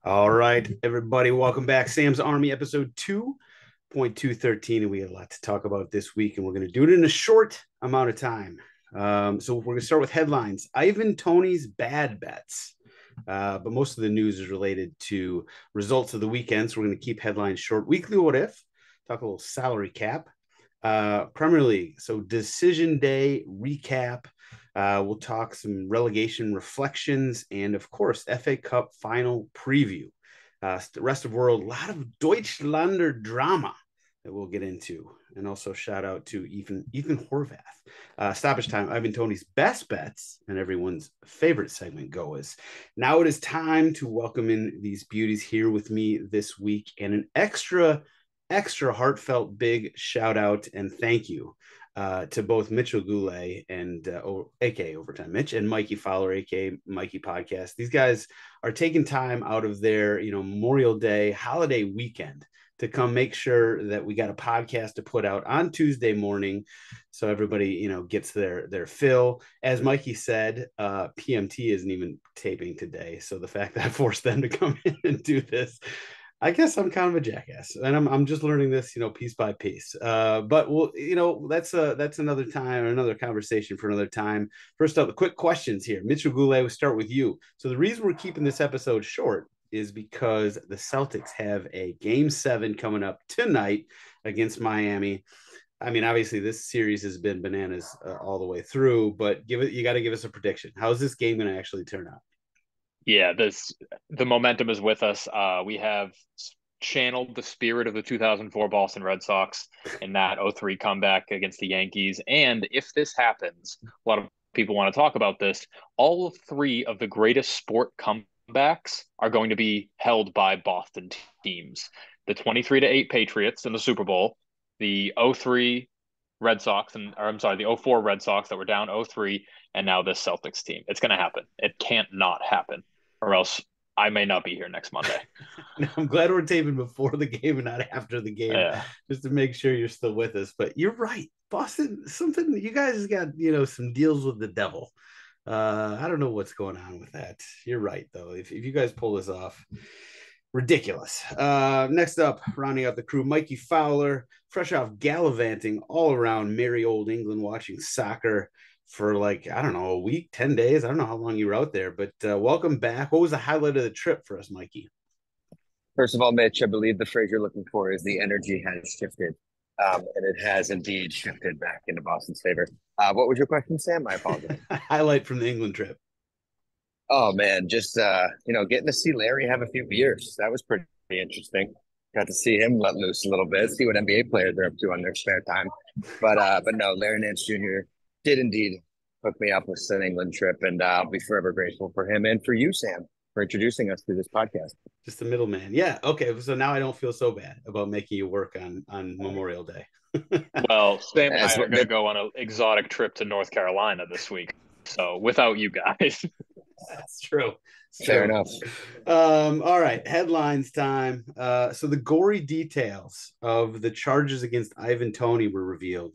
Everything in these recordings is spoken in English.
All right, everybody, welcome back. Sam's Army, episode 2.213. And we have a lot to talk about this week, and we're going to do it in a short amount of time. So we're going to start with headlines. Ivan Toney's bad bets. But most of the news is related to results of the weekend. So we're going to keep headlines short. Weekly What If, talk a little salary cap. Premier League, so decision day recap. We'll talk some relegation reflections and, of course, FA Cup final preview. The rest of the world, a lot of Deutschlander drama that we'll get into. And also shout out to Ethan Horvath. Stoppage time, Ivan Toney's best bets and everyone's favorite segment, GOAWs. Now it is time to welcome in these beauties here with me this week, and an extra heartfelt big shout out and thank you to both Mitchell Goulet and aka Overtime Mitch, and Mikey Fowler, aka Mikey Podcast. These guys are taking time out of their Memorial Day holiday weekend to come make sure that we got a podcast to put out on Tuesday morning, so everybody gets their fill. As Mikey said, PMT isn't even taping today, so the fact that I forced them to come in and do this, I guess I'm kind of a jackass, and I'm just learning this, piece by piece. But we'll, that's another time, or another conversation for another time. First up, the quick questions here. Mitchell Goulet, we'll start with you. So the reason we're keeping this episode short is because the Celtics have a Game 7 coming up tonight against Miami. I mean, obviously, this series has been bananas all the way through, but you got to give us a prediction. How's this game going to actually turn out? Yeah, the momentum is with us. We have channeled the spirit of the 2004 Boston Red Sox in that 0-3 comeback against the Yankees. And if this happens, a lot of people want to talk about this. All three of the greatest sport comebacks are going to be held by Boston teams. The 23-8 Patriots in the Super Bowl, the 0-3 Red Sox, the 0-4 Red Sox that were down 0-3, and now this Celtics team. It's going to happen. It can't not happen, or else I may not be here next Monday. I'm glad we're taping before the game and not after the game, Yeah. just to make sure you're still with us. But you're right, Boston. Something you guys got, some deals with the devil. I don't know what's going on with that. You're right, though. If you guys pull this off, ridiculous. Next up, rounding out the crew, Mikey Fowler, fresh off gallivanting all around merry old England, watching soccer for, like, I don't know, a week, 10 days. I don't know how long you were out there, but welcome back. What was the highlight of the trip for us, Mikey? First of all, Mitch, I believe the phrase you're looking for is the energy has shifted. And it has indeed shifted back into Boston's favor. What was your question, Sam? I apologize. Highlight from the England trip. Oh man, just getting to see Larry have a few beers. That was pretty interesting. Got to see him let loose a little bit, see what NBA players are up to on their spare time. But no, Larry Nance Jr. did indeed hook me up with an England trip, and I'll be forever grateful for him and for you, Sam, for introducing us to this podcast. Just the middleman. Yeah. Okay. So now I don't feel so bad about making you work on Memorial Day. Well, Sam and I That's are what going to that, go on an exotic trip to North Carolina this week. So without you guys. That's true. It's fair true. enough. All right, headlines time. So the gory details of the charges against Ivan Toney were revealed.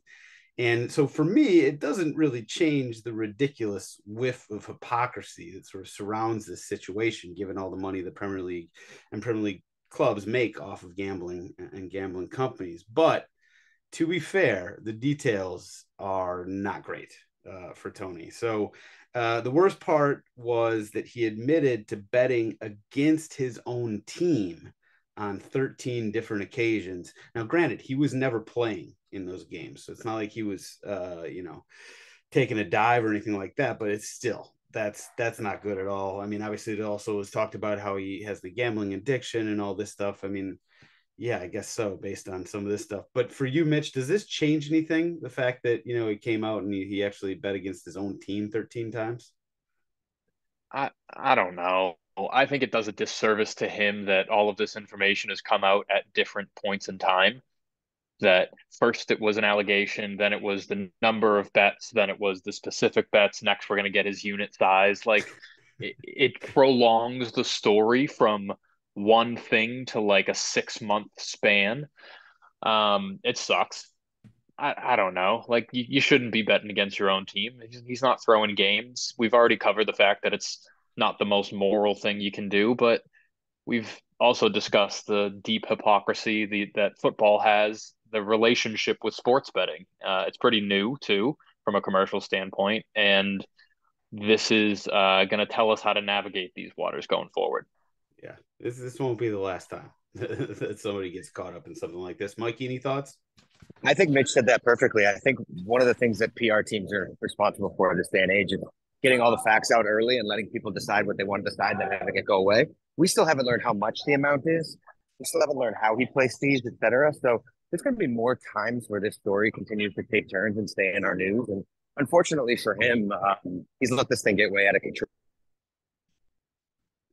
And so for me, it doesn't really change the ridiculous whiff of hypocrisy that sort of surrounds this situation, given all the money the Premier League and Premier League clubs make off of gambling and gambling companies. But to be fair, the details are not great for Toney. So the worst part was that he admitted to betting against his own team on 13 different occasions. Now, granted, he was never playing in those games, so it's not like he was, taking a dive or anything like that. But it's still that's not good at all. I mean, obviously, it also was talked about how he has the gambling addiction and all this stuff. I mean, yeah, I guess so, based on some of this stuff. But for you, Mitch, does this change anything? The fact that he came out and he actually bet against his own team 13 times. I don't know. I think it does a disservice to him that all of this information has come out at different points in time. That first it was an allegation, then it was the number of bets, then it was the specific bets. Next, we're going to get his unit size. Like it prolongs the story from one thing to like a 6 month span. It sucks. I don't know. Like you shouldn't be betting against your own team. He's not throwing games. We've already covered the fact that it's not the most moral thing you can do, but We've also discussed the deep hypocrisy that football has, the relationship with sports betting. It's pretty new too, from a commercial standpoint, and this is going to tell us how to navigate these waters going forward. Yeah, this won't be the last time that somebody gets caught up in something like this. Mikey, any thoughts? I think Mitch said that perfectly. I think one of the things that PR teams are responsible for this day and age is getting all the facts out early and letting people decide what they want to decide, then having it go away. We still haven't learned how much the amount is. We still haven't learned how he placed these, et cetera. So there's going to be more times where this story continues to take turns and stay in our news. And unfortunately for him, he's let this thing get way out of control.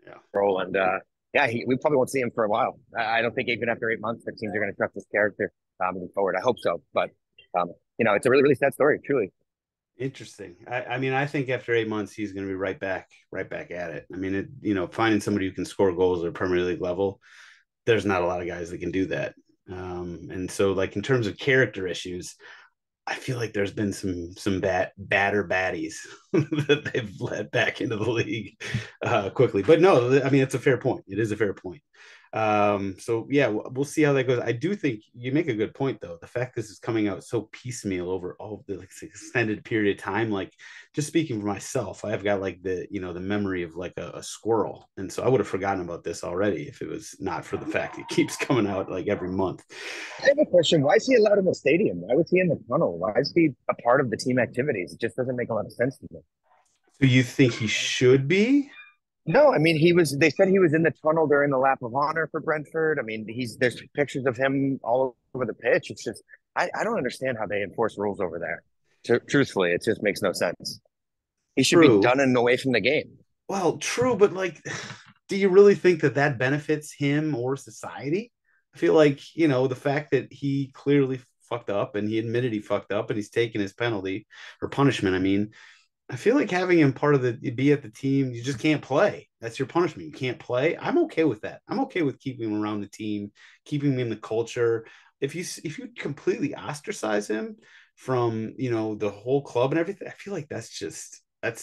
Yeah. And yeah, we probably won't see him for a while. I don't think even after 8 months, the teams are going to trust this character moving forward. I hope so. But, it's a really, really sad story, truly. Interesting. I mean, I think after 8 months, he's going to be right back at it. I mean, finding somebody who can score goals at a Premier League level, there's not a lot of guys that can do that. And so, like, in terms of character issues, I feel like there's been some badder baddies that they've let back into the league quickly. But no, I mean, it's a fair point. It is a fair point. So yeah, we'll see how that goes. I do think you make a good point though. The fact this is coming out so piecemeal over all the extended period of time, like just speaking for myself, I've got like the memory of like a squirrel, and so I would have forgotten about this already if it was not for the fact it keeps coming out like every month. I have a question. Why is he allowed in the stadium? Why was he in the tunnel? Why is he a part of the team activities? It just doesn't make a lot of sense to me. So you think he should be? No, I mean he was. They said he was in the tunnel during the lap of honor for Brentford. I mean, there's pictures of him all over the pitch. It's just I don't understand how they enforce rules over there. Truthfully, it just makes no sense. He should be True. done and away from the game. Well, true, but like, do you really think that benefits him or society? I feel like, the fact that he clearly fucked up and he admitted he fucked up and he's taken his penalty or punishment. I mean, I feel like having him part of be at the team, you just can't play. That's your punishment. You can't play. I'm okay with that. I'm okay with keeping him around the team, keeping him in the culture. If you completely ostracize him from, the whole club and everything, I feel like that's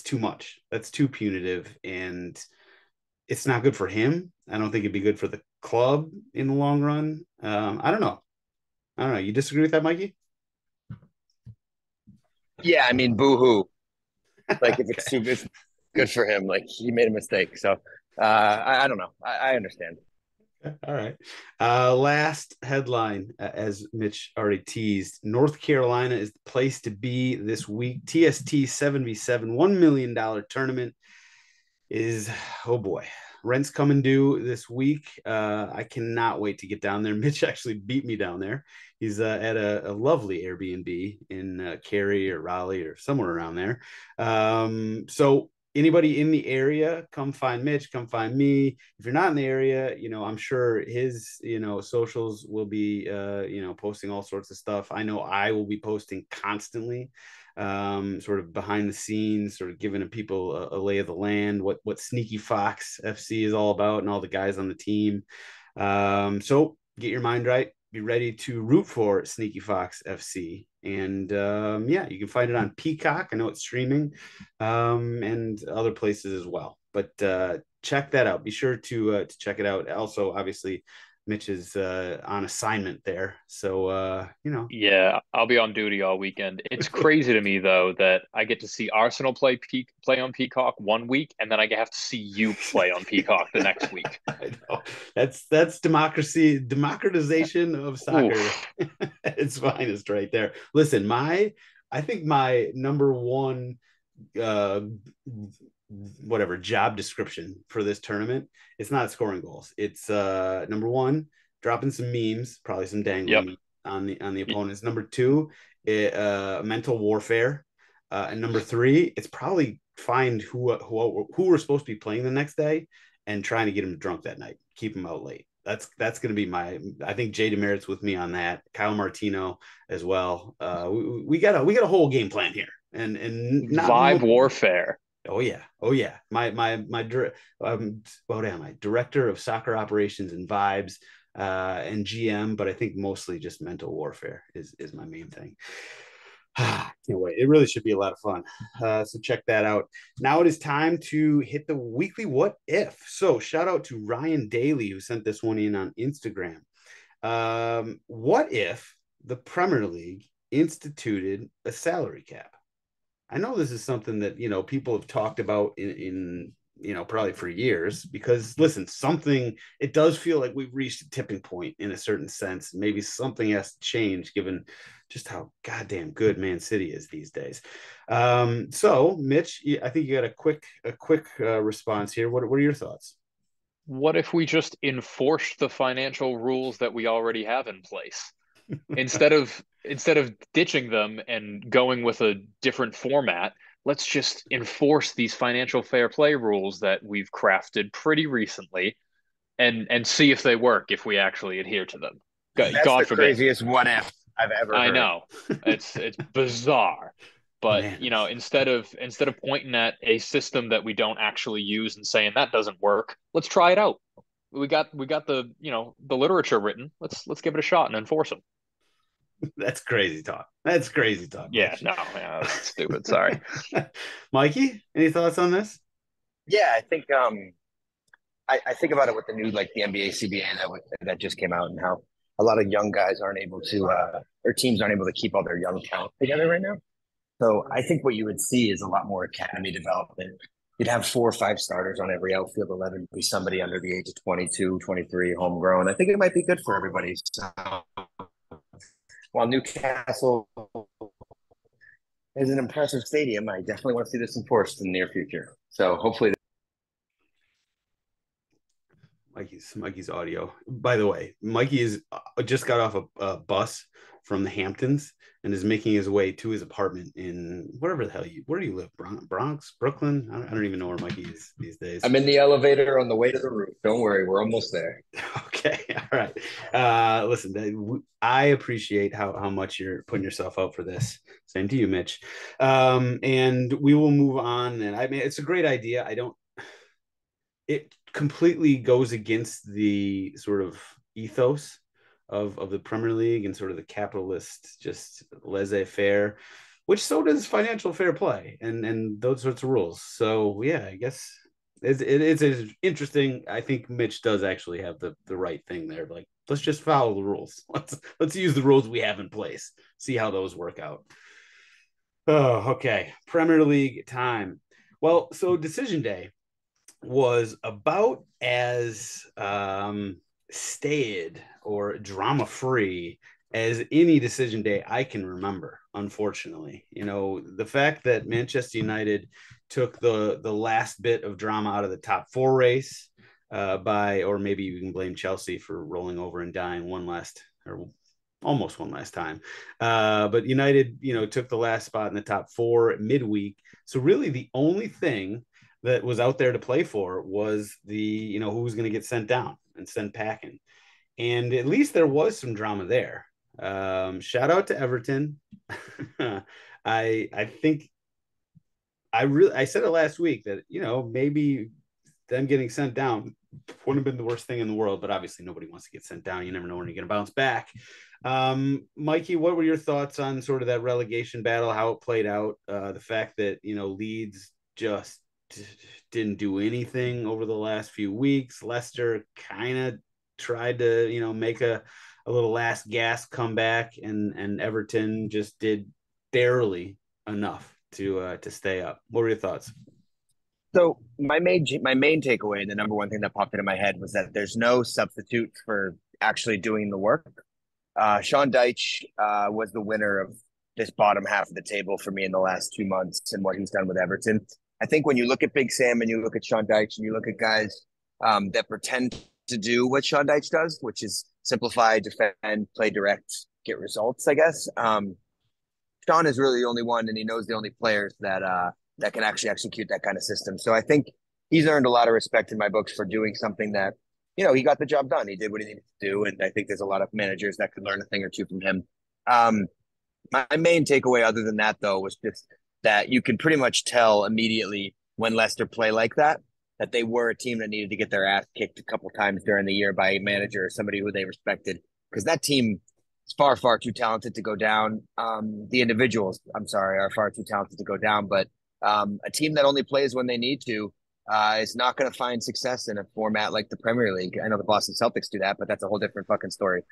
too much. That's too punitive and it's not good for him. I don't think it'd be good for the club in the long run. I don't know. You disagree with that, Mikey? Yeah, I mean, boo-hoo. Like if Okay. it's too good for him, like he made a mistake. So I don't know. I understand. All right. Last headline, as Mitch already teased, North Carolina is the place to be this week. TST 7v7 $1 million tournament is, oh boy, rent's coming due this week. I cannot wait to get down there. Mitch actually beat me down there. He's at a lovely Airbnb in Cary or Raleigh or somewhere around there. So anybody in the area, come find Mitch, come find me. If you're not in the area, I'm sure his, socials will be, posting all sorts of stuff. I know I will be posting constantly, sort of behind the scenes, sort of giving people a lay of the land, what Sneaky Fox FC is all about and all the guys on the team. So get your mind right. Be ready to root for Sneaky Fox FC. And yeah, you can find it on Peacock. I know it's streaming, and other places as well. But check that out. Be sure to check it out. Also, obviously, Mitch is on assignment there, so Yeah, I'll be on duty all weekend. It's crazy to me though that I get to see Arsenal play on Peacock one week, and then I have to see you play on Peacock the next week. I know. That's democratization of soccer. It's finest right there. Listen, I think my number one uh whatever job description for this tournament, it's not scoring goals. It's number one, dropping some memes, probably some Yep. dangling on the opponents. Number two, mental warfare. And number three, it's probably find who we're supposed to be playing the next day and trying to get them drunk that night, keep them out late. That's going to be I think Jay Demerit's with me on that. Kyle Martino as well. We got a whole game plan here, and not Vibe warfare. Oh yeah, oh yeah. What am I? Director of soccer operations and vibes, and GM, but I think mostly just mental warfare is my main thing. Can't wait. It really should be a lot of fun. So check that out. Now it is time to hit the weekly what if. So shout out to Ryan Daly, who sent this one in on Instagram. What if the Premier League instituted a salary cap? I know this is something that, people have talked about in probably for years, because listen, it does feel like we've reached a tipping point in a certain sense. Maybe something has to change given just how goddamn good Man City is these days. So Mitch, I think you got a quick response here. What are your thoughts? What if we just enforced the financial rules that we already have in place? Instead of ditching them and going with a different format, let's just enforce these financial fair play rules that we've crafted pretty recently and see if they work if we actually adhere to them. That's God the forbid. craziest what if I've ever I heard. know. It's bizarre. But Bananas. instead of pointing at a system that we don't actually use and saying that doesn't work, let's try it out. We got the the literature written. Let's give it a shot and enforce them. That's crazy talk. That's crazy talk. Yeah, no, yeah, that's stupid. Sorry. Mikey, any thoughts on this? Yeah, I think I think about it with the new the NBA CBA that just came out, and how a lot of young guys aren't able to or teams aren't able to keep all their young talent together right now. So I think what you would see is a lot more academy development. You'd have 4 or 5 starters on every outfield 11, be somebody under the age of 22, 23, homegrown. I think it might be good for everybody. So, while Newcastle is an impressive stadium, I definitely want to see this enforced in the near future. So hopefully. Mikey's audio. By the way, Mikey is just got off a bus from the Hamptons and is making his way to his apartment in wherever the hell where do you live? Bronx, Brooklyn? I don't even know where Mikey is these days. I'm in the elevator on the way to the roof. Don't worry, we're almost there. Okay, all right. Listen, I appreciate how much you're putting yourself out for this. Same to you, Mitch. And we will move on. And I mean, it's a great idea. It completely goes against the sort of ethos of the Premier League and sort of the capitalist, just laissez-faire, which so does financial fair play and those sorts of rules. So yeah, I guess it's interesting. I think Mitch does actually have the right thing there. Like, let's just follow the rules. Let's use the rules we have in place. See how those work out. Oh, okay. Premier League time. Well, so decision day was about as staid or drama free as any decision day I can remember. Unfortunately, the fact that Manchester United took the last bit of drama out of the top 4 race or maybe you can blame Chelsea for rolling over and dying almost one last time. But United, took the last spot in the top 4 midweek. So really the only thing that was out there to play for was who was going to get sent down and sent packing. And at least there was some drama there. Shout out to Everton. I think I said it last week that, maybe them getting sent down wouldn't have been the worst thing in the world, but obviously nobody wants to get sent down. You never know when you're going to bounce back. Mikey, what were your thoughts on sort of that relegation battle, how it played out? The fact that, Leeds just didn't do anything over the last few weeks. Leicester kind of tried to, make a little last gasp comeback, and Everton just did barely enough to stay up. What were your thoughts? So my main takeaway, the number one thing that popped into my head, was that there's no substitute for actually doing the work. Sean Dyche was the winner of this bottom half of the table for me in the last 2 months and what he's done with Everton. I think when you look at Big Sam and you look at Sean Dyche and you look at guys that pretend to do what Sean Dyche does, which is simplify, defend, play direct, get results, I guess. Sean is really the only one, and he knows the only players that can actually execute that kind of system. So I think he's earned a lot of respect in my books for doing something that, he got the job done. He did what he needed to do, and I think there's a lot of managers that could learn a thing or two from him. My main takeaway, other than that, though, was just that you can pretty much tell immediately when Leicester play like that they were a team that needed to get their ass kicked a couple times during the year by a manager or somebody who they respected, because that team far too talented to go down. The individuals, I'm sorry, are far too talented to go down. But a team that only plays when they need to is not going to find success in a format like the Premier League. I know the Boston Celtics do that, but that's a whole different fucking story.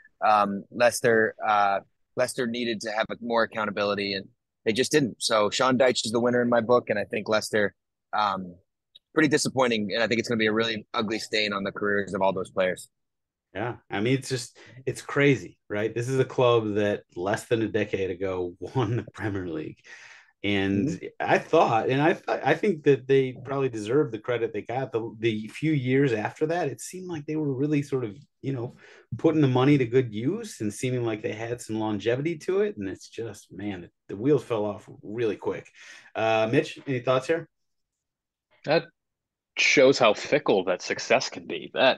Leicester needed to have more accountability, and they just didn't. So Sean Dyche is the winner in my book, and I think Leicester, pretty disappointing, and I think it's going to be a really ugly stain on the careers of all those players. Yeah, I mean, it's crazy, right? This is a club that less than a decade ago won the Premier League. And I think that they probably deserve the credit they got. The few years after that, it seemed like they were really sort of, putting the money to good use and seeming like they had some longevity to it. And it's just, man, the wheels fell off really quick. Mitch, any thoughts here? That shows how fickle that success can be. And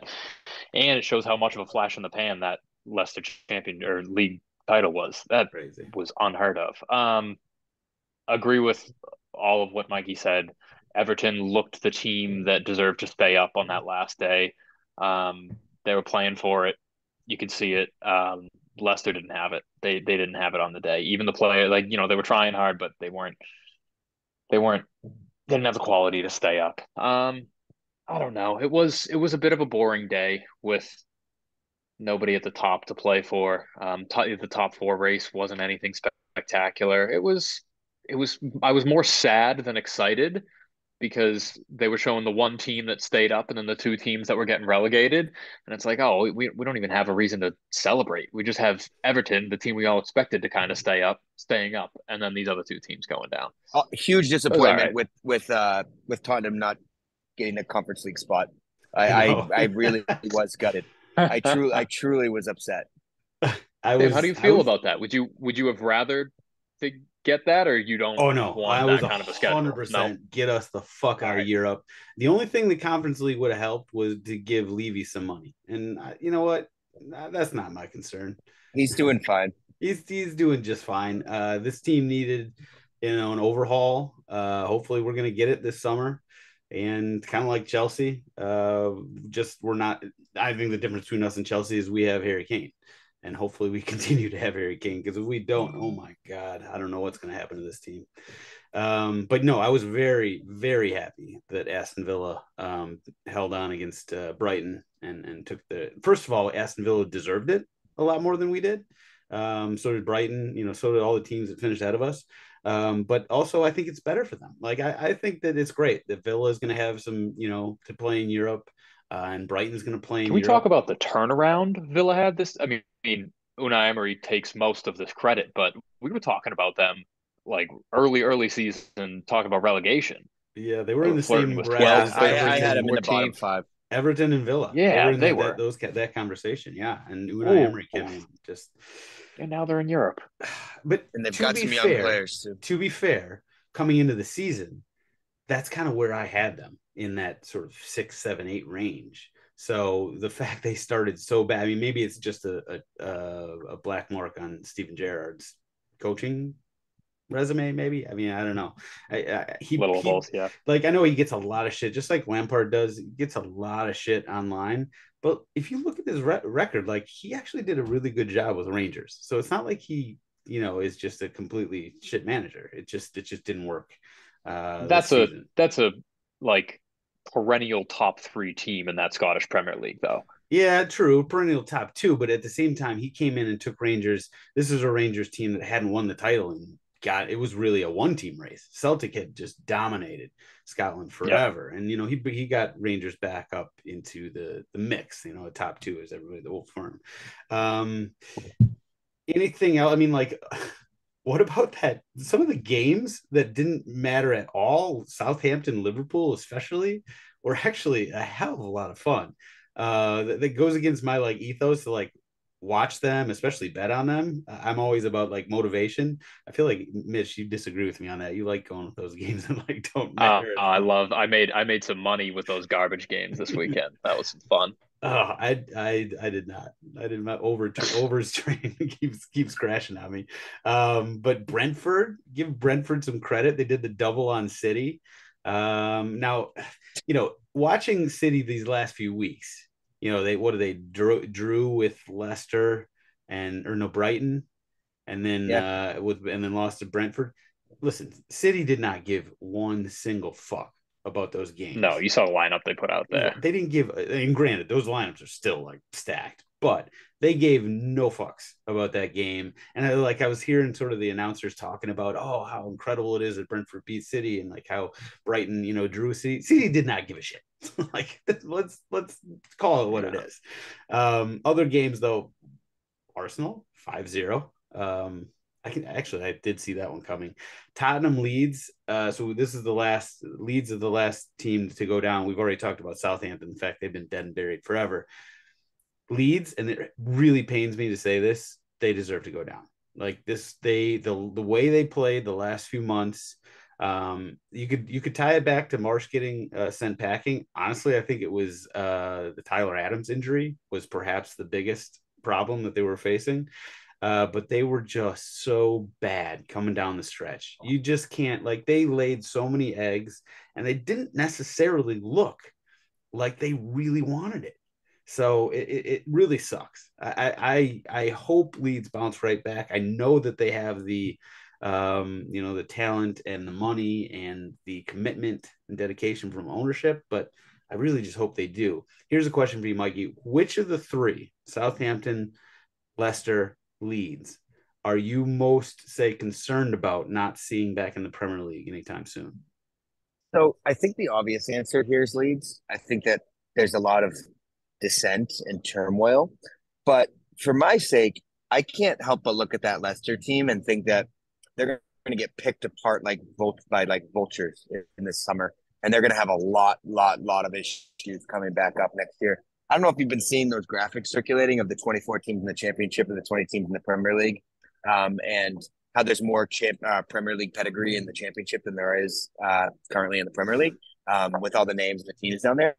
it shows how much of a flash in the pan that Leicester champion or league title was. That Crazy. was unheard of. Agree with all of what Mikey said. Everton looked the team that deserved to stay up on that last day. They were playing for it. You could see it. Leicester didn't have it. They didn't have it on the day. Even the player, they were trying hard, but they didn't have the quality to stay up. I don't know. It was a bit of a boring day with nobody at the top to play for. The top four race wasn't anything spectacular. I was more sad than excited because they were showing the one team that stayed up and then the two teams that were getting relegated. And it's like, oh, we don't even have a reason to celebrate. We just have Everton, the team we all expected to kind of staying up, and then these other two teams going down. Huge disappointment with Tottenham not getting a Conference League spot. I really was gutted. I truly was upset. Dave, how do you feel about that? Would you have rather to get that, or you don't? Oh no, want I was that kind of a schedule? 100% No? get us the fuck out of Europe. The only thing the Conference League would have helped was to give Levy some money, and you know what? That's not my concern. He's doing fine. He's doing just fine. This team needed, an overhaul. Hopefully, we're gonna get it this summer. And kind of like Chelsea, we're not. I think the difference between us and Chelsea is we have Harry Kane, and hopefully we continue to have Harry Kane, because if we don't, oh my God, I don't know what's going to happen to this team. But no, I was very, very happy that Aston Villa held on against Brighton and took the. First of all, Aston Villa deserved it a lot more than we did. So did Brighton, so did all the teams that finished ahead of us. But also, I think it's better for them. Like, I think that it's great that Villa is going to have some, to play in Europe, and Brighton's going to play in Can we Europe. talk about the turnaround Villa had this? I mean, Unai Emery takes most of this credit, but we were talking about them like early season, talking about relegation. Yeah, they were in the same bracket. I had them in the bottom five. Everton and Villa. Yeah, they were in that conversation. Yeah, and Unai Emery came in just. And now they're in Europe. But and they've got some young players too. To be fair, coming into the season, that's kind of where I had them, in that sort of 6, 7, 8 range. So the fact they started so bad, I mean, maybe it's just a black mark on Steven Gerrard's coaching resume, maybe. I mean, I don't know. He both, yeah. Like, I know he gets a lot of shit, just like Lampard does. He gets a lot of shit online. But if you look at his record, like, he actually did a really good job with Rangers. So it's not like he, is just a completely shit manager. It just didn't work. That's a like perennial top 3 team in that Scottish Premier League, though. Yeah, true. Perennial top 2, but at the same time, he came in and took Rangers. This is a Rangers team that hadn't won the title, and it was really a one-team race. Celtic had just dominated Scotland forever. Yep. And, he got Rangers back up into the mix, a top 2, as everybody, the whole firm. Anything else? I mean, like, what about that? Some of the games that didn't matter at all, Southampton, Liverpool especially, were actually a hell of a lot of fun. That goes against my ethos to watch them, especially bet on them. I'm always about motivation. I feel like, Mitch, you disagree with me on that. You like going with those games that don't matter. I made some money with those garbage games this weekend. That was some fun. Oh, I did not. I did not. Overs train keeps crashing on me. But Brentford, give Brentford some credit. They did the double on City. Now, watching City these last few weeks, they drew with Leicester, or no, Brighton, and then and then lost to Brentford. Listen, City did not give one single fuck about those games. No, you saw the lineup they put out there. They didn't give, and granted, those lineups are still like stacked, but they gave no fucks about that game. And I was hearing sort of the announcers talking about, oh, how incredible it is that Brentford beat City, and like how Brighton, drew City. City did not give a shit. Like, let's call it what it is. Other games though, Arsenal 5-0. I did see that one coming. Tottenham Leeds. So this is Leeds are the last team to go down. We've already talked about Southampton. In fact, they've been dead and buried forever. Leeds, and it really pains me to say this, they deserve to go down. Like this, the way they played the last few months. You could tie it back to Marsh getting sent packing. Honestly, I think it was the Tyler Adams injury was perhaps the biggest problem that they were facing. But they were just so bad coming down the stretch. You just can't, like, they laid so many eggs, and they didn't necessarily look like they really wanted it. So it really sucks. I hope Leeds bounce right back. I know that they have the the talent and the money and the commitment and dedication from ownership, but I really just hope they do. Here's a question for you, Mikey. Which of the three, Southampton, Leicester, Leeds, are you most, say, concerned about not seeing back in the Premier League anytime soon? So I think the obvious answer here is Leeds. I think that there's a lot of dissent and turmoil, but for my sake, I can't help but look at that Leicester team and think that they're going to get picked apart by vultures in this summer, and they're going to have a lot of issues coming back up next year. I don't know if you've been seeing those graphics circulating of the 24 teams in the Championship and the 20 teams in the Premier League, and how there's more Premier League pedigree in the Championship than there is currently in the Premier League, with all the names of the teams down there.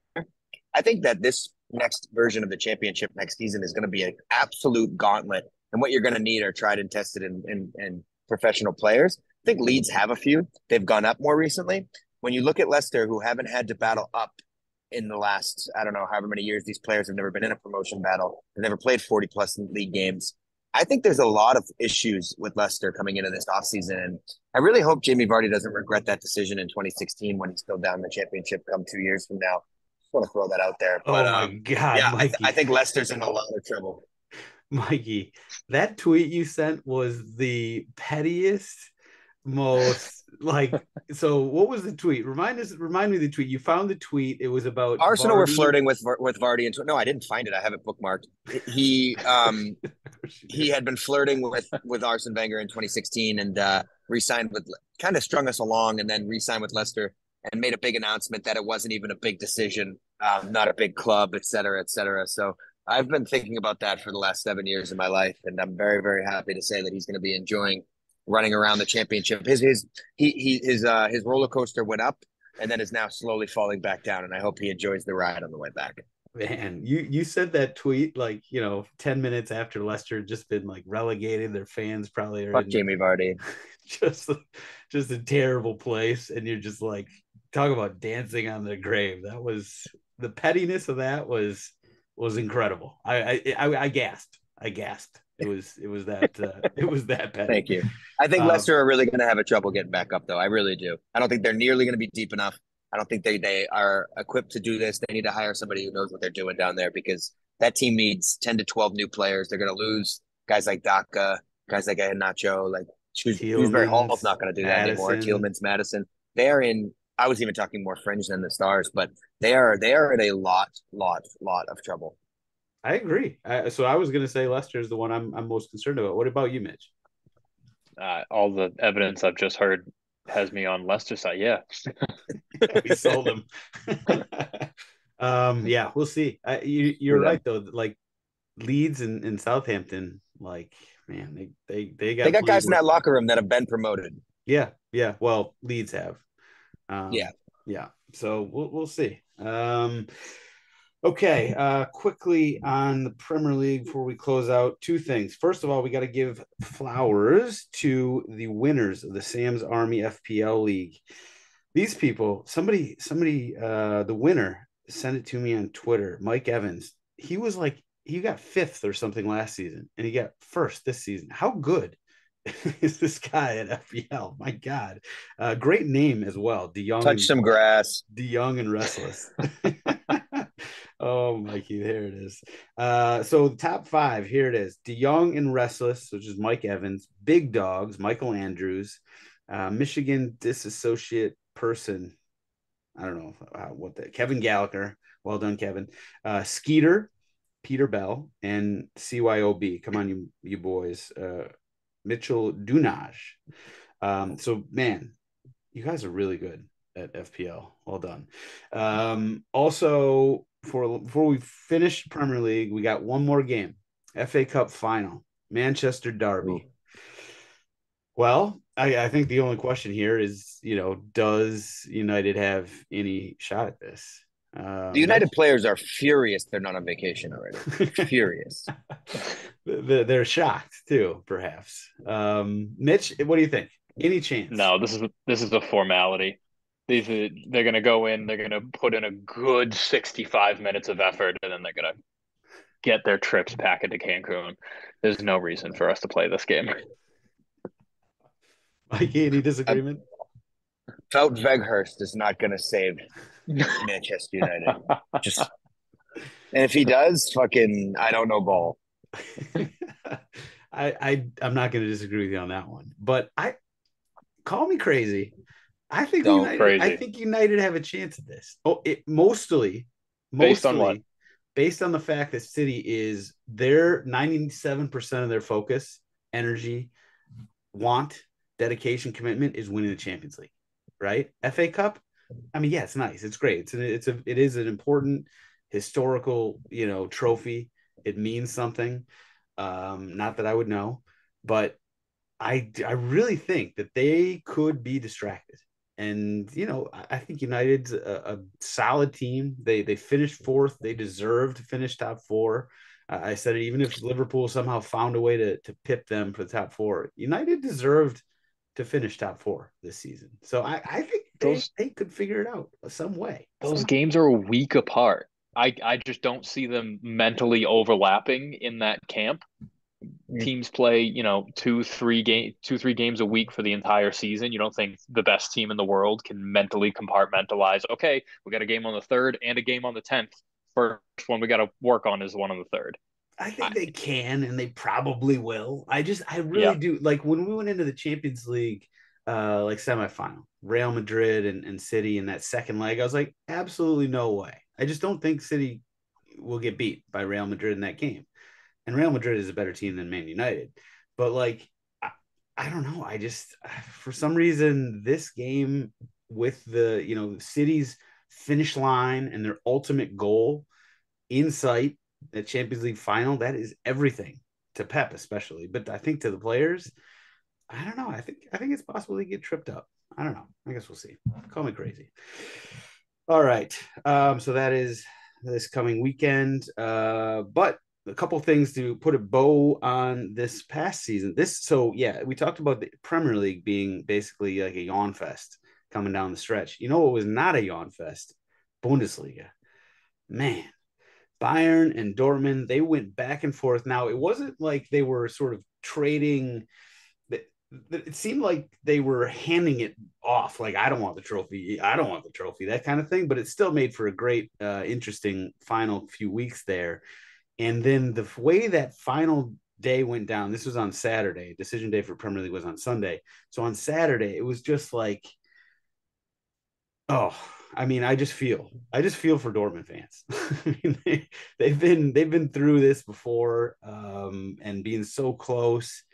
I think that this next version of the Championship next season is going to be an absolute gauntlet, and what you're going to need are tried and tested and professional players. I think Leeds have a few. They've gone up more recently. When you look at Leicester, who haven't had to battle up in the last, I don't know, however many years these players have never been in a promotion battle, they've never played 40-plus league games. I think there's a lot of issues with Leicester coming into this offseason, and I really hope Jamie Vardy doesn't regret that decision in 2016 when he's still down in the Championship come 2 years from now. Just want to throw that out there. But, my God, yeah, Mikey. I think Leicester's in a lot of trouble. Mikey, that tweet you sent was the pettiest, most so what was the tweet? Remind me of the tweet. You found the tweet. It was about Arsenal Vardy. were flirting with Vardy, and no, I didn't find it. I have it bookmarked. He had been flirting with Arsene Wenger in 2016 and re-signed with, kind of strung us along, and then re-signed with Leicester and made a big announcement that it wasn't even a big decision, not a big club, et cetera, et cetera. So I've been thinking about that for the last 7 years of my life, and I'm very, very happy to say that he's going to be enjoying running around the Championship. His roller coaster went up and then is now slowly falling back down, and I hope he enjoys the ride on the way back. Man, you said that tweet 10 minutes after Leicester had just been relegated. Their fans probably are Fuck Jamie Vardy. just a terrible place, and you're just talk about dancing on their grave. That was, the pettiness of that was incredible. I gasped. It was that petty. Thank you. I think Leicester are really going to have a trouble getting back up, though. I really do. I don't think they're nearly going to be deep enough. I don't think they are equipped to do this. They need to hire somebody who knows what they're doing down there, because that team needs 10 to 12 new players. They're going to lose guys like Daka, guys like Nacho, Shrewsbury Hall's not going to do that anymore. Tielemans, Madison. They are in. I was even talking more fringe than the Stars, but they are in a lot of trouble. I agree. So I was going to say Leicester is the one I'm most concerned about. What about you, Mitch? All the evidence I've just heard has me on Leicester's side. Yeah. We sold them. Yeah, we'll see. You're right though. Leeds and Southampton, man, they got guys in that locker room that have been promoted. Yeah. Well, Leeds have. Yeah. So we'll see. Okay, quickly on the Premier League before we close out, two things. First of all, we got to give flowers to the winners of the Sam's Army FPL League. These people, somebody, the winner sent it to me on Twitter, Mike Evans. He was he got fifth or something last season, and he got first this season. How good is this guy at FPL? My God, great name as well. Touch some grass. DeYoung and Restless. Oh, Mikey, there it is. So the top five, here it is. DeYoung and Restless, which is Mike Evans. Big Dogs, Michael Andrews. Michigan Disassociate Person. I don't know what that. Kevin Gallagher. Well done, Kevin. Skeeter, Peter Bell, and CYOB. Come on, you boys. Mitchell Dunaj. So, man, you guys are really good at FPL. Well done. Also, before we finish Premier League, we got one more game. FA Cup final. Manchester Derby. Ooh. Well, I think the only question here is, does United have any shot at this? The United players are furious they're not on vacation already. Furious. They're shocked too, perhaps. Mitch, what do you think? Any chance? No, this is a formality. They're going to go in, they're going to put in a good 65 minutes of effort, and then they're going to get their trips back into Cancun. There's no reason for us to play this game. Mikey, any disagreement? Wout Weghorst is not going to save Manchester United. And if he does, I don't know ball. I'm not going to disagree with you on that one, but call me crazy. I think United have a chance at this. Oh, mostly based on what? Based on the fact that City is their 97% of their focus, energy, dedication, commitment is winning the Champions League, right? FA Cup. I mean, yeah, it's nice. It's great. It is an important historical, trophy. It means something. Not that I would know, but I really think that they could be distracted. And, I think United's a solid team. They finished fourth. They deserve to finish top four. I said it, even if Liverpool somehow found a way to pip them for the top four, United deserved to finish top four this season. So I think they could figure it out some way. Those games are a week apart. I just don't see them mentally overlapping in that camp. Teams play, 2-3 games a week for the entire season. You don't think the best team in the world can mentally compartmentalize, okay, we got a game on the 3rd and a game on the 10th. First one we got to work on is one on the 3rd. I think they can, and they probably will. I really do. Like when we went into the Champions League, semifinal, Real Madrid and City in that second leg, I was like, absolutely no way. I just don't think City will get beat by Real Madrid in that game. And Real Madrid is a better team than Man United. But I don't know. For some reason, this game with the, City's finish line and their ultimate goal in sight, the Champions League final, that is everything to Pep, especially. But I think to the players, I don't know. I think it's possible they get tripped up. I don't know. I guess we'll see. Call me crazy. All right. So that is this coming weekend. But a couple things to put a bow on this past season. We talked about the Premier League being basically like a yawn fest coming down the stretch. You know what was not a yawn fest? Bundesliga. Man, Bayern and Dortmund, they went back and forth. Now, it wasn't like they were sort of trading. It seemed like they were handing it off. Like, I don't want the trophy, that kind of thing. But it still made for a great, interesting final few weeks there. And then the way that final day went down, this was on Saturday. Decision day for Premier League was on Sunday. So on Saturday, it was just like, I just feel for Dortmund fans. they've been through this before, and being so close,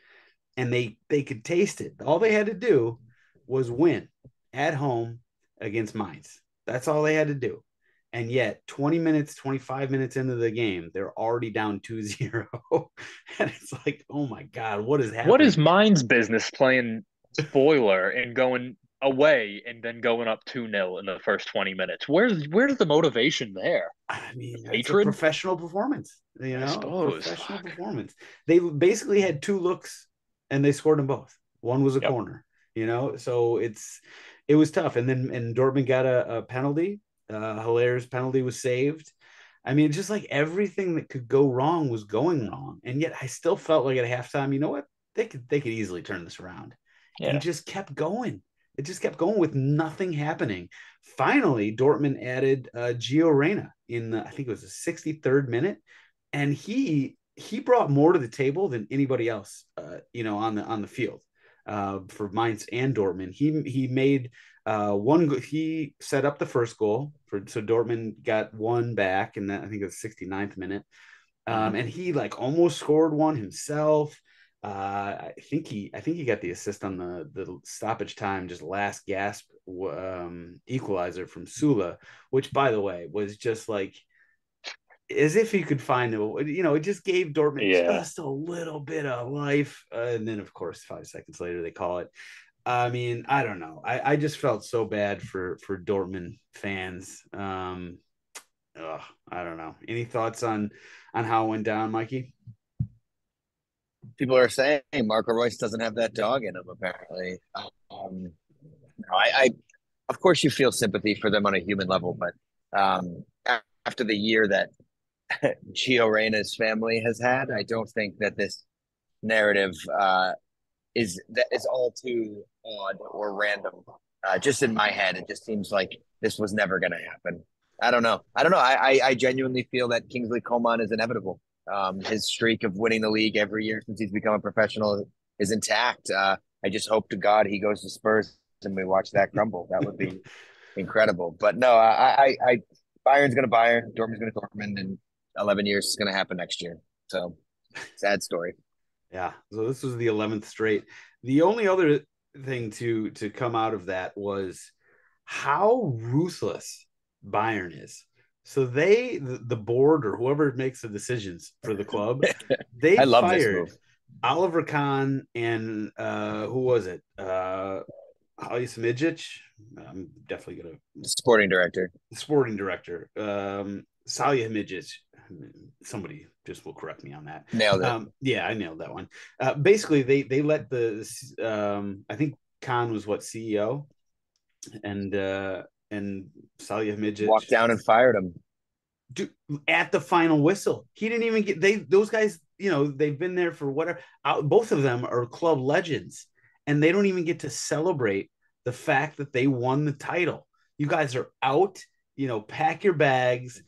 and they could taste it. All they had to do was win at home against Mainz. That's all they had to do. And yet 25 minutes into the game, they're already down 2-0. And it's like, oh my God, what is happening? What is Mainz business playing spoiler and going away and then going up 2-0 in the first 20 minutes? Where's the motivation there? I mean, it's a professional performance, I suppose. Professional performance. They basically had 2 looks and they scored them both. One was a corner, so it was tough. And Dortmund got a penalty. Hilaire's penalty was saved. I mean, just like everything that could go wrong was going wrong. And yet I still felt like at halftime, you know what? They could easily turn this around. And Yeah. it just kept going. It just kept going with nothing happening. Finally, Dortmund added Gio Reyna in I think it was the 63rd minute, and he brought more to the table than anybody else, on the field for Mainz and Dortmund. He made one. He set up the first goal so Dortmund got one back, and I think it was 69th minute. And he like almost scored one himself. I think he got the assist on the stoppage time, just last gasp equalizer from Sula, which by the way was just like as if he could find it just gave Dortmund Yeah. just a little bit of life. And then, of course, 5 seconds later, they call it. I mean, I don't know. I just felt so bad for Dortmund fans. I don't know. Any thoughts on how it went down, Mikey? People are saying Marco Royce doesn't have that dog in him, apparently. No, of course, you feel sympathy for them on a human level, but after the year that Gio Reyna's family has had, I don't think that this narrative is all too odd or random. Just in my head, it just seems like this was never going to happen. I don't know. I genuinely feel that Kingsley Coman is inevitable. His streak of winning the league every year since he's become a professional is intact. I just hope to God he goes to Spurs and we watch that crumble. That would be incredible. But no, I Bayern's going to Bayern, Dortmund's going to Dortmund, and 11 years is going to happen next year. So sad story. Yeah. So this was the 11th straight. The only other thing to come out of that was how ruthless Bayern is. So the board or whoever makes the decisions for the club, they I love this fired move. Oliver Kahn and who was it? Halilhodžić. I'm definitely gonna Sporting director. sporting director. Salihamidzic. Somebody just will correct me on that. Nailed it. Yeah, I nailed that one. Basically, they let I think Khan was CEO, and Salihamidzic Walked down and fired him. At the final whistle. He didn't even get those guys. They've been there for whatever. Both of them are club legends, and they don't even get to celebrate the fact that they won the title. You guys are out. Pack your bags,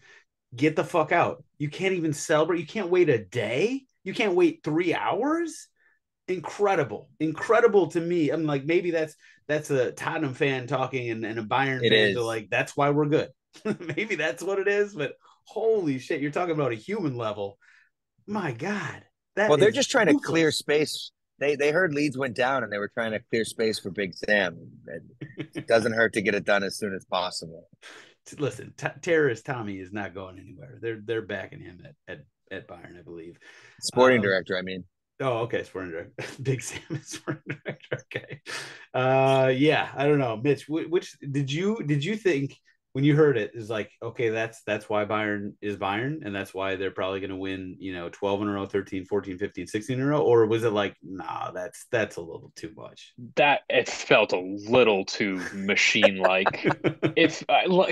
get the fuck out. You can't even celebrate. You can't wait a day. You can't wait 3 hours. Incredible to me. I'm like, maybe that's a Tottenham fan talking and a Bayern It fan. is. They're like, that's why we're good. Maybe that's what it is. But holy shit, you're talking about a human level. My God, Well, they're just trying to ruthless. clear space. They heard Leeds went down and they were trying to clear space for Big Sam. It doesn't hurt to get it done as soon as possible. Listen, terrorist Tommy is not going anywhere. They're backing him at Bayern, I believe. Sporting director, I mean. Oh, okay, sporting director. Big Sam is sporting director. Okay. Yeah, I don't know. Mitch, which did you think when you heard it is like, okay, that's why Bayern is Bayern and that's why they're probably going to win, 12 in a row, 13, 14, 15, 16 in a row, or was it like, nah, that's a little too much? That it felt a little too machine-like.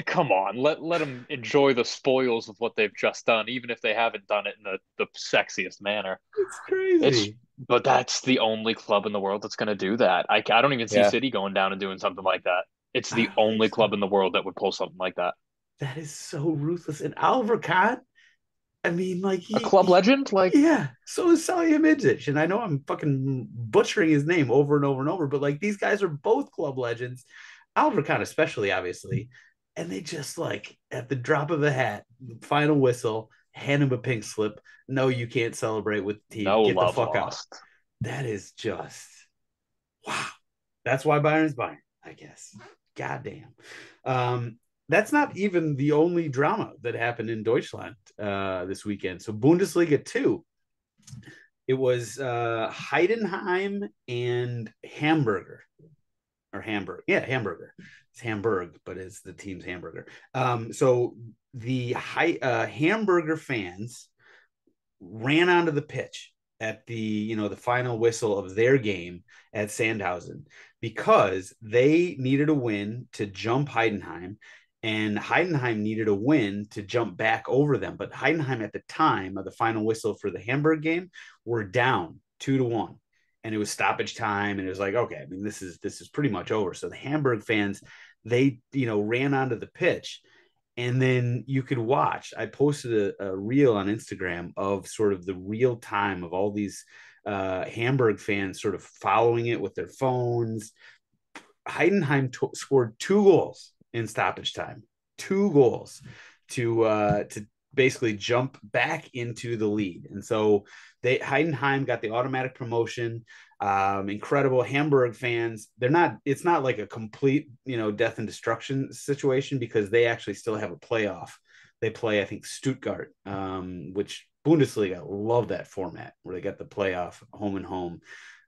Come on, let them enjoy the spoils of what they've just done, even if they haven't done it in the sexiest manner. It's crazy. But that's the only club in the world that's going to do that. I don't even see Yeah. City going down and doing something like that. It's the only club in the world that would pull something like that. That is so ruthless. And Oliver Kahn, I mean, like A club legend, like yeah. So is Salihamidzic, and I know I'm fucking butchering his name over and over and over, but like these guys are both club legends. Oliver Kahn, especially, obviously, and they just like at the drop of a hat, final whistle, hand him a pink slip. No, you can't celebrate with the team. no Get the love fuck lost. out. That is just wow. That's why Bayern's Bayern, I guess. Goddamn. That's not even the only drama that happened in Deutschland this weekend. So Bundesliga.2, it was Heidenheim and Hamburger. Or Hamburg. Yeah, Hamburger. It's Hamburg, but it's the team's Hamburger. So the Hamburger fans ran onto the pitch at the final whistle of their game at Sandhausen because they needed a win to jump Heidenheim and Heidenheim needed a win to jump back over them. But Heidenheim at the time of the final whistle for the Hamburg game were down 2-1. And it was stoppage time. And it was like, okay, I mean, this is pretty much over. So the Hamburg fans, they, ran onto the pitch. And then you could watch. I posted a reel on Instagram of sort of the real time of all these Hamburg fans sort of following it with their phones. Heidenheim scored 2 goals in stoppage time, 2 goals to basically jump back into the lead. And so Heidenheim got the automatic promotion. Incredible. Hamburg fans, it's not like a complete, death and destruction situation, because they actually still have a playoff. They play, I think, Stuttgart, which Bundesliga love that format where they got the playoff home and home.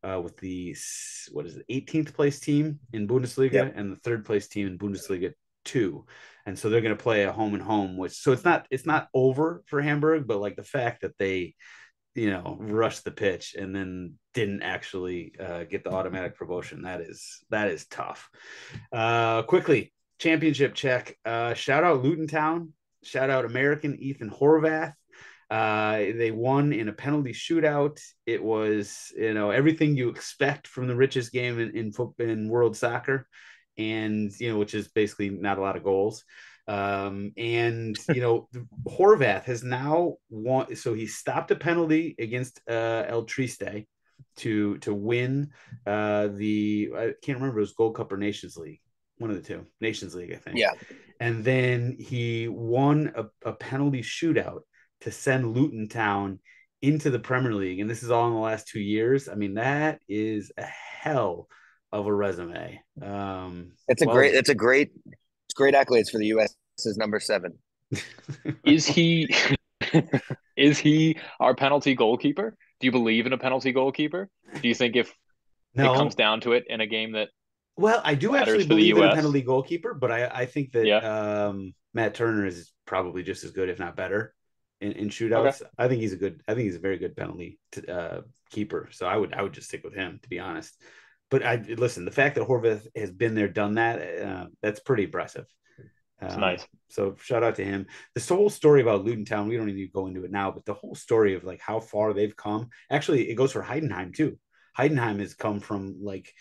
With the 18th place team in Bundesliga, yep, and the 3rd place team in Bundesliga.2, and so they're going to play a home and home. So it's not over for Hamburg, but like the fact that they rushed the pitch and then didn't actually get the automatic promotion, that is tough. Quickly, championship check. Shout out Luton Town. Shout out American Ethan Horvath. They won in a penalty shootout. It was, everything you expect from the richest game in world soccer, and which is basically not a lot of goals. Horvath has now won. So he stopped a penalty against El Triste to win I can't remember, it was Gold Cup or Nations League, one of the two. Nations League, I think. Yeah. And then he won a penalty shootout to send Luton Town into the Premier League. And this is all in the last 2 years. I mean, that is a hell of a resume. It's great accolades for the US's number 7. Is he our penalty goalkeeper? Do you believe in a penalty goalkeeper? Do you think if it comes down to it in a game that Well, I do actually believe in a penalty goalkeeper, but I think that Matt Turner is probably just as good, if not better, in shootouts. Okay. I think he's a very good penalty keeper. So I would just stick with him, to be honest. But listen, the fact that Horvath has been there, done that, that's pretty impressive. It's nice. So shout out to him. This whole story about Luton Town, we don't need to go into it now, but the whole story of like how far they've come. Actually, it goes for Heidenheim too. Heidenheim has come from, like,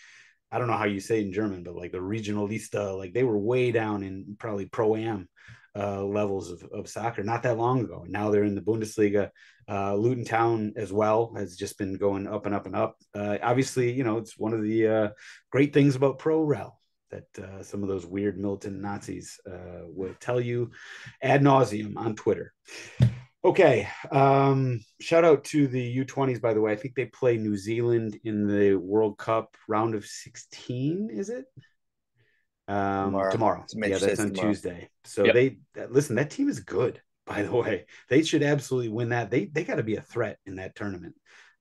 I don't know how you say it in German, but like the Regionalista, like they were way down in probably Pro-Am levels of soccer not that long ago. And now they're in the Bundesliga. Luton Town as well has just been going up and up and up. Obviously, it's one of the great things about Pro Rel that some of those weird militant Nazis will tell you ad nauseum on Twitter. Okay. Shout out to the U20s, by the way. I think they play New Zealand in the World Cup round of 16, is it? Tomorrow. Yeah, that's on tomorrow. Tuesday. So listen, that team is good, by the way. They should absolutely win that. They got to be a threat in that tournament.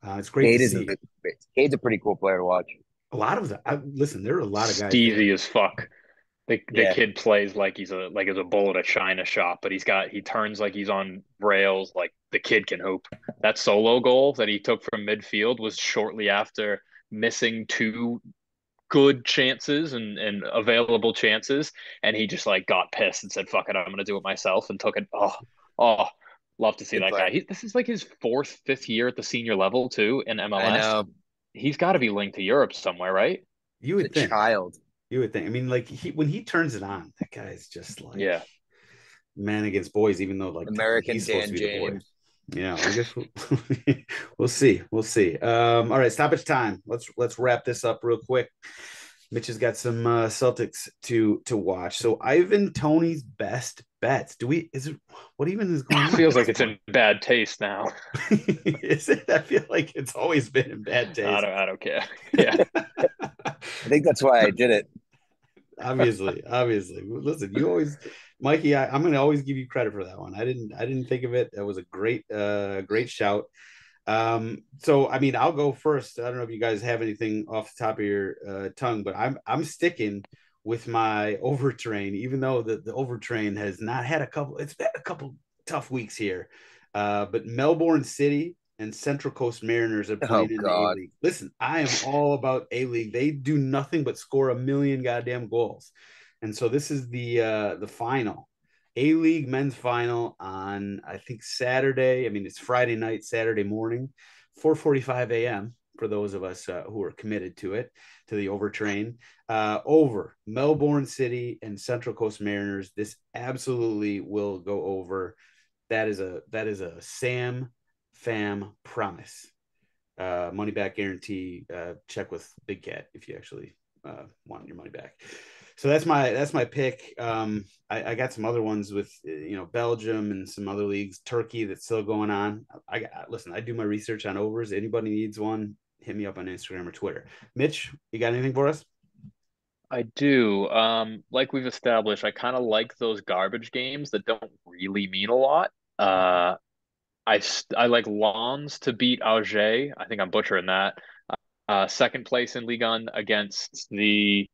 It's great to see. Cade's a pretty cool player to watch. A lot of them. Listen, there are a lot of guys. Easy as fuck. The kid plays like he's a bull at a china shop, but he turns like he's on rails. Like the kid can hoop. That solo goal that he took from midfield was shortly after missing 2 good chances and available chances, and he just like got pissed and said, "Fuck it, I'm gonna do it myself," and took it. Oh, love to see that guy. This is like his 4th, 5th year at the senior level too in MLS. I know. He's got to be linked to Europe somewhere, right? You would think. Child. You would think. I mean, like when he turns it on, that guy is just like man against boys. Even though like American he's Dan supposed to be James. The boy. Yeah, I guess we'll see. We'll see. All right, stoppage time. Let's wrap this up real quick. Mitch has got some Celtics to watch. So Ivan Toney's best bets. What even is going on? It feels like it's in bad taste now. Is it? I feel like it's always been in bad taste. I don't care. Yeah. I think that's why I did it. Obviously. Listen, you always, Mikey, I'm going to always give you credit for that one. I didn't think of it. That was a great shout. So I mean, I'll go first. I don't know if you guys have anything off the top of your tongue, but I'm sticking with my overtrain, even though the overtrain has not had it's been a couple tough weeks here. But Melbourne City and Central Coast Mariners are playing in the A-League. Listen, I am all about A-League. They do nothing but score a million goddamn goals. And so this is the final A-League men's final on, I think, Saturday. I mean, it's Friday night, Saturday morning, 4:45 a.m. for those of us who are committed to it, to the overtrain. Over Melbourne City and Central Coast Mariners. This absolutely will go over. That is a Sam Fam promise. Money back guarantee. Check with Big Cat if you actually want your money back. So that's my pick. I got some other ones with Belgium and some other leagues, Turkey that's still going on. Listen, I do my research on overs. Anybody needs one, hit me up on Instagram or Twitter. Mitch, you got anything for us? I do. Like we've established, I kind of like those garbage games that don't really mean a lot. I like Lens to beat Alger. I think I'm butchering that. Second place in Ligue 1 against the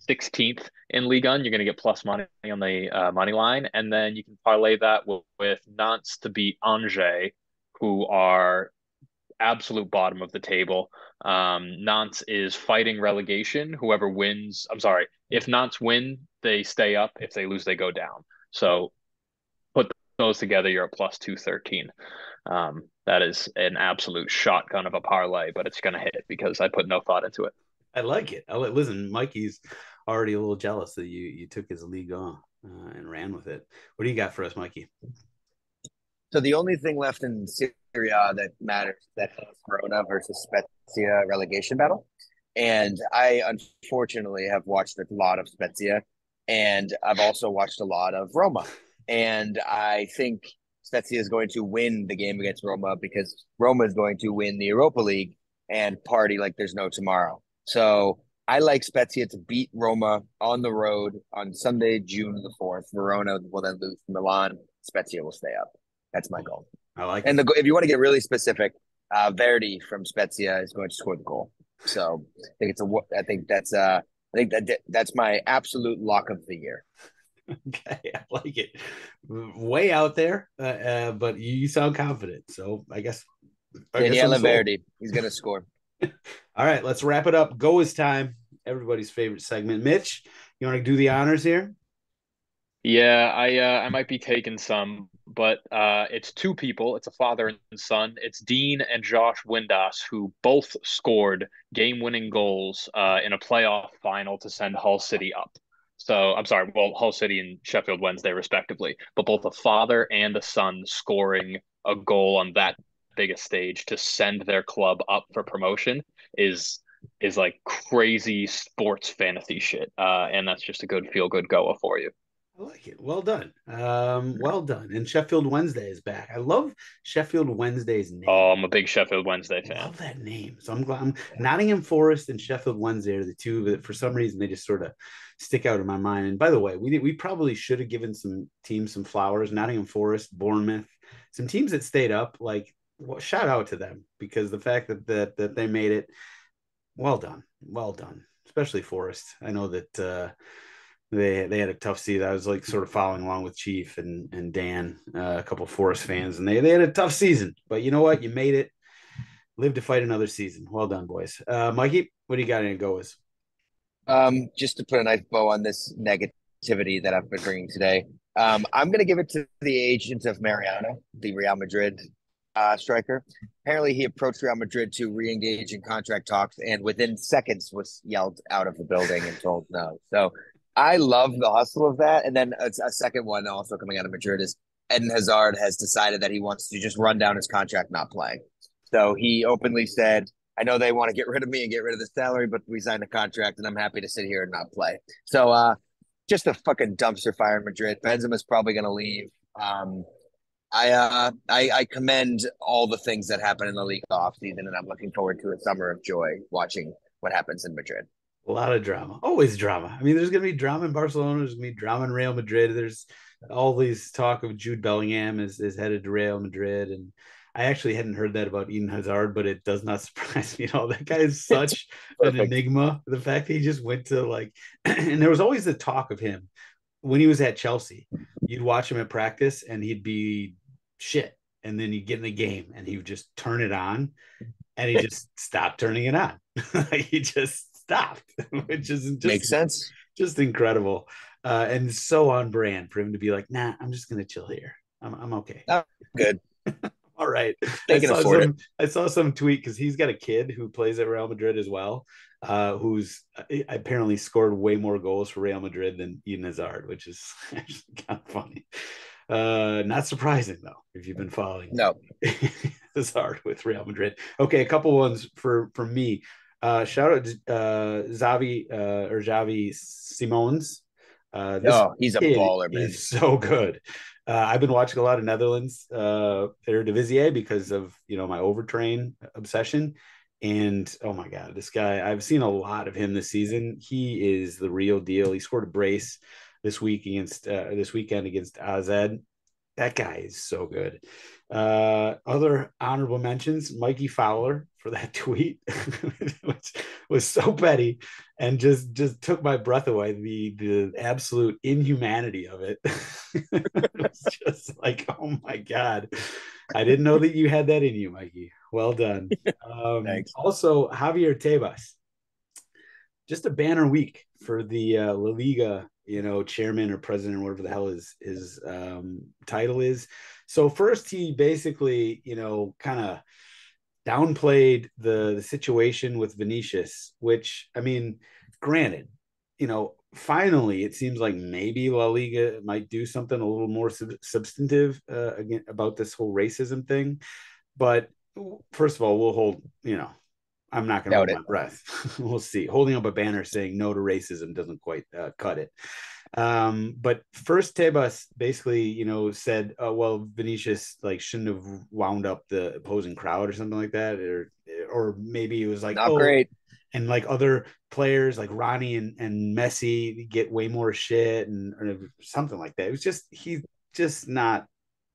16th in Ligue 1. You're going to get plus money on the money line. And then you can parlay that with Nantes to beat Angers, who are absolute bottom of the table. Nantes is fighting relegation. Whoever wins, I'm sorry, if Nantes win, they stay up. If they lose, they go down. So put those together, you're at plus 213. That is an absolute shotgun of a parlay, but it's going to hit because I put no thought into it. I like it. Listen, Mikey's already a little jealous that you took his league on and ran with it. What do you got for us, Mikey? So the only thing left in Serie A that matters that is Verona versus Spezia relegation battle. And I unfortunately have watched a lot of Spezia, and I've also watched a lot of Roma. And I think Spezia is going to win the game against Roma because Roma is going to win the Europa League and party like there's no tomorrow. So I like Spezia to beat Roma on the road on Sunday, June the 4th. Verona will then lose to Milan. Spezia will stay up. That's my goal. I like it. And if you want to get really specific, Verdi from Spezia is going to score the goal. So I think that's my absolute lock of the year. Okay, I like it. Way out there, but you sound confident. So I guess Daniele Verdi, he's going to score. All right, let's wrap it up. Go is time. Everybody's favorite segment. Mitch, you want to do the honors here? Yeah, I might be taking some, but it's two people. It's a father and son. It's Dean and Josh Windass, who both scored game-winning goals in a playoff final to send Hull City up. So I'm sorry, well, Hull City and Sheffield Wednesday, respectively, but both a father and a son scoring a goal on that biggest stage to send their club up for promotion is like crazy sports fantasy shit. And that's just a good feel-good goa for you. I like it. Well done. Well done. And Sheffield Wednesday is back. I love Sheffield Wednesday's name. Oh, I'm a big Sheffield Wednesday fan. I love that name. So I'm glad. Nottingham Forest and Sheffield Wednesday are the two that for some reason they just sort of stick out in my mind. And by the way, we probably should have given some teams some flowers. Nottingham Forest, Bournemouth, some teams that stayed up. Like, well, shout out to them because the fact that they made it. Well done. Especially Forest. I know that. They had a tough season. I was like sort of following along with Chief and Dan, a couple of Forest fans, and they had a tough season. But you know what? You made it. Live to fight another season. Well done, boys. Mikey, what do you got in go with? Just to put a nice bow on this negativity that I've been bringing today, I'm going to give it to the agent of Mariano, the Real Madrid striker. Apparently, he approached Real Madrid to re-engage in contract talks, and within seconds was yelled out of the building and told no. So I love the hustle of that. And then a second one also coming out of Madrid is Eden Hazard has decided that he wants to just run down his contract, not play. So he openly said, I know they want to get rid of me and get rid of the salary, but we signed a contract and I'm happy to sit here and not play. So just a fucking dumpster fire in Madrid. Benzema's probably going to leave. I commend all the things that happen in the league offseason, and I'm looking forward to a summer of joy watching what happens in Madrid. A lot of drama, always drama. I mean, there's going to be drama in Barcelona. There's going to be drama in Real Madrid. There's all these talk of Jude Bellingham is headed to Real Madrid. And I actually hadn't heard that about Eden Hazard, but it does not surprise me at all. That guy is such an enigma. The fact that he just went to and there was always the talk of him when he was at Chelsea. You'd watch him at practice and he'd be shit. And then he'd get in the game and he would just turn it on and he just stopped turning it on. He just stopped, which is just Makes sense. just incredible. And so on brand for him to be like, nah, I'm just gonna chill here. I'm okay. Oh, good. All right. They can afford it. I saw some tweet because he's got a kid who plays at Real Madrid as well, who's apparently scored way more goals for Real Madrid than Eden Hazard, which is actually kind of funny. Not surprising though, if you've been following Hazard with Real Madrid. Okay, a couple ones for me. Shout out to Xavi Simons. This he's a kid baller, man. is so good. I've been watching a lot of Netherlands Eredivisie because of my overtrain obsession. And oh my God, this guy, I've seen a lot of him this season. He is the real deal. He scored a brace this weekend against AZ. That guy is so good. Other honorable mentions, Mikey Fowler for that tweet, which was so petty and just took my breath away. The absolute inhumanity of it. It was just like, oh my God. I didn't know that you had that in you, Mikey. Well done. Thanks. Also, Javier Tebas. Just a banner week for the La Liga, chairman or president or whatever the hell his title is. So first he basically, kind of downplayed the situation with Vinicius, which, I mean, granted, finally it seems like maybe La Liga might do something a little more substantive again about this whole racism thing. But first of all, we'll hold, I'm not going to hold my breath. We'll see. Holding up a banner saying no to racism doesn't quite cut it. But first Tebas basically, said, well, Vinicius shouldn't have wound up the opposing crowd or something like that. Or maybe it was like, not great. And other players like Ronnie and Messi get way more shit or something like that. It was he's just not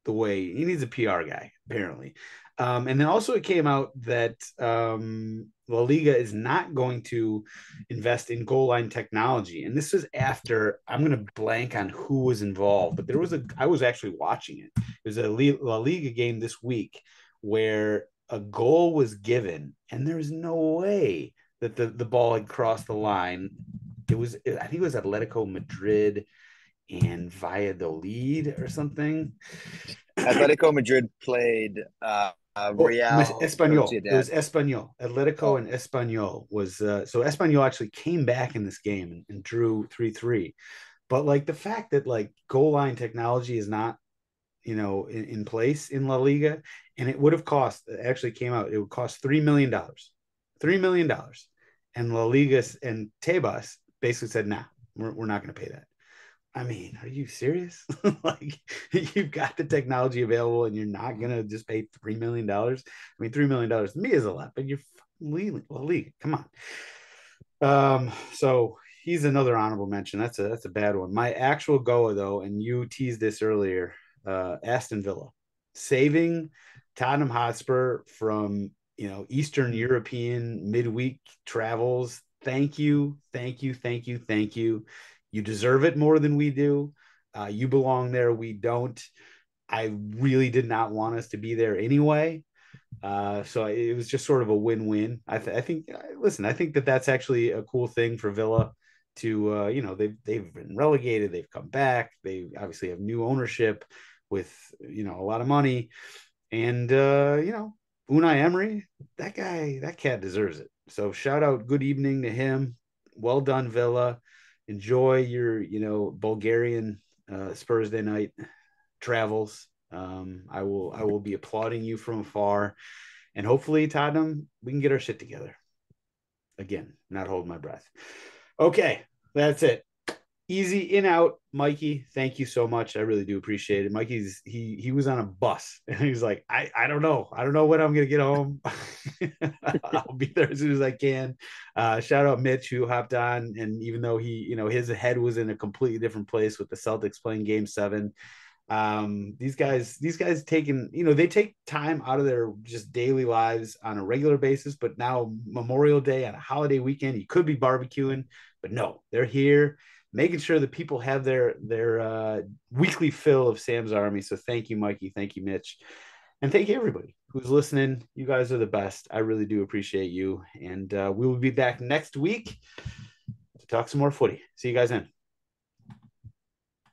the way. He needs a PR guy, apparently. And then also it came out that La Liga is not going to invest in goal line technology. And this was after, I'm going to blank on who was involved, but I was actually watching it. It was a La Liga game this week where a goal was given and there was no way that the ball had crossed the line. I think it was Atletico Madrid and Valladolid or something. Atletico Madrid played Real Espanyol. Sociedad. It was Espanyol. Atletico and Espanyol was so Espanyol actually came back in this game and drew 3-3. But the fact that goal line technology is not in place in La Liga, and it would have cost, it actually came out, it would cost $3 million. $3 million. And La Liga and Tebas basically said, nah, we're not going to pay that. I mean, are you serious? You've got the technology available and you're not going to just pay $3 million. I mean, $3 million to me is a lot, but you're leaving La Liga. Come on. So he's another honorable mention. That's a bad one. My actual GOA though, and you teased this earlier, Aston Villa saving Tottenham Hotspur from, Eastern European midweek travels. Thank you. You deserve it more than we do. You belong there. We don't. I really did not want us to be there anyway. So it was just sort of a win-win. I think that's actually a cool thing for Villa to, they've been relegated. They've come back. They obviously have new ownership with, a lot of money. And, Unai Emery, that cat deserves it. So shout out, good evening to him. Well done, Villa. Enjoy your, Bulgarian Spurs Day night travels. I will be applauding you from afar, and hopefully Tottenham, we can get our shit together. Again, not holding my breath. Okay, that's it. Easy in out, Mikey. Thank you so much. I really do appreciate it. Mikey's he was on a bus and he's like, I don't know when I'm gonna get home. I'll be there as soon as I can. Shout out Mitch who hopped on, and even though he, his head was in a completely different place with the Celtics playing Game 7. These guys taking, they take time out of their just daily lives on a regular basis, but now Memorial Day on a holiday weekend, you could be barbecuing, but no, they're here making sure that people have their weekly fill of Sam's Army. So thank you, Mikey. Thank you, Mitch. And thank you, everybody who's listening. You guys are the best. I really do appreciate you. And we will be back next week to talk some more footy. See you guys then.